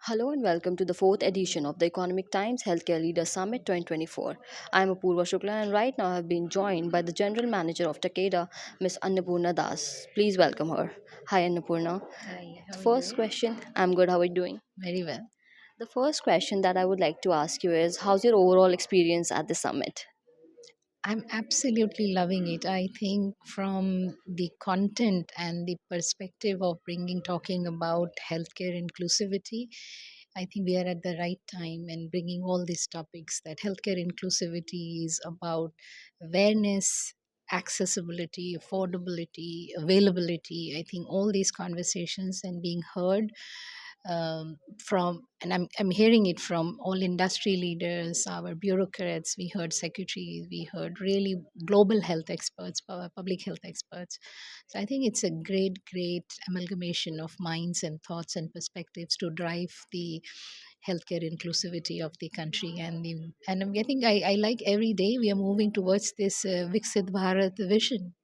Hello and welcome to the fourth edition of the Economic Times Healthcare Leaders Summit 2024. I am Apurva Shukla and right now I have been joined by the General Manager of Takeda, Ms. Annapurna Das. Please welcome her. Hi Annapurna. Hi, The how are first you? question, I'm good, how are you doing? Very well. The first question that I would like to ask you is how's your overall experience at the summit? I'm absolutely loving it. I think from the content and the perspective of talking about healthcare inclusivity, I think we are at the right time and bringing all these topics that healthcare inclusivity is about awareness, accessibility, affordability, availability. I think all these conversations and being heard and I'm hearing it from all industry leaders, our bureaucrats, we heard secretaries, we heard really global health experts, public health experts. So I think it's a great amalgamation of minds and thoughts and perspectives to drive the healthcare inclusivity of the country. I think I like every day we are moving towards this Viksit Bharat vision.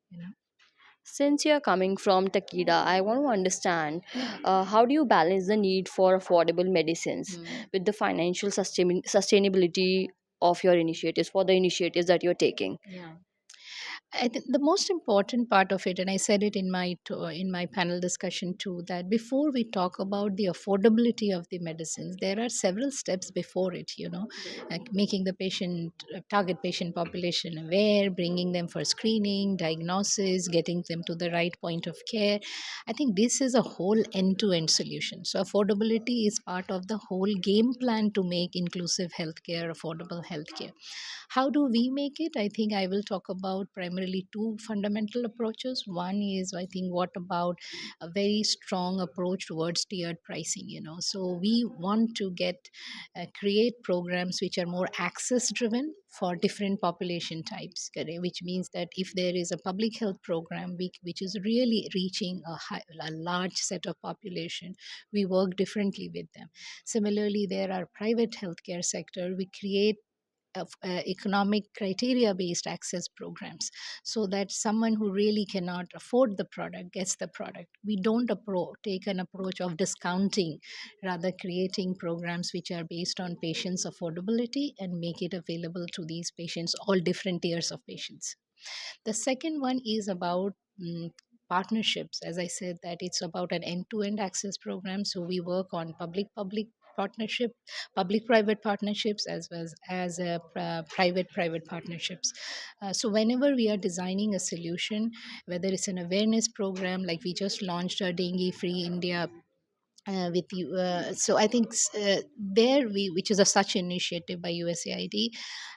Since you're coming from Takeda, I want to understand how do you balance the need for affordable medicines Mm. with the financial sustainability of your initiatives for the initiatives that you're taking? Yeah. I think the most important part of it, and I said it in in my panel discussion too, that before we talk about the affordability of the medicines, there are several steps before it. Like making the target patient population aware, bringing them for screening, diagnosis, getting them to the right point of care. I think this is a whole end-to-end solution. So affordability is part of the whole game plan to make inclusive healthcare, affordable healthcare. How do we make it? I think I will talk about primarily two fundamental approaches. One is, I think, what about a very strong approach towards tiered pricing. So we want to create programs which are more access driven for different population types, correct? Which means that if there is a public health program which is really reaching a large set of population, we work differently with them. Similarly, there are private healthcare sector. We create of economic criteria based access programs so that someone who really cannot afford the product gets the product. We don't take an approach of discounting, rather creating programs which are based on patients affordability and make it available to these patients, all different tiers of patients. The second one is about partnerships. As I said, that it's about an end-to-end access program. So we work on public-public partnership, public-private partnerships, as well as private-private partnerships. So whenever we are designing a solution, whether it's an awareness program like we just launched a dengue-free India with you. So I think which is a such initiative by USAID,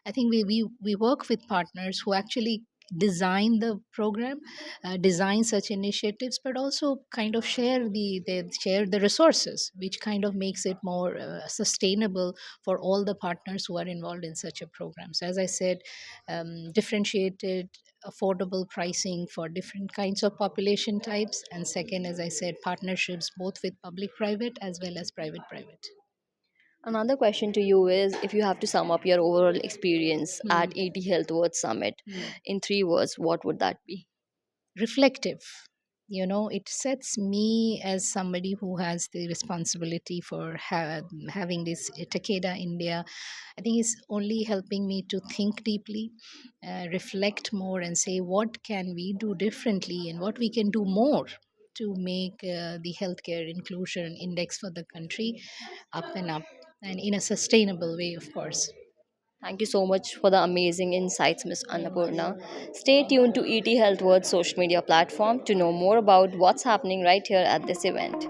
I think we work with partners who actually design the program, design such initiatives, but also kind of they share the resources, which kind of makes it more sustainable for all the partners who are involved in such a program. So as I said, differentiated affordable pricing for different kinds of population types, and second, as I said, partnerships both with public private as well as private private. Another question to you is if you have to sum up your overall experience Hmm. at 80 Health Words Summit in three words, what would that be? Reflective. It sets me as somebody who has the responsibility for having this Takeda India. I think it's only helping me to think deeply, reflect more, and say what can we do differently and what we can do more to make the healthcare inclusion index for the country up and up, and in a sustainable way, of course. Thank you so much for the amazing insights, Ms. Thank you. Annapurna. Stay tuned to ET Health World's social media platform to know more about what's happening right here at this event.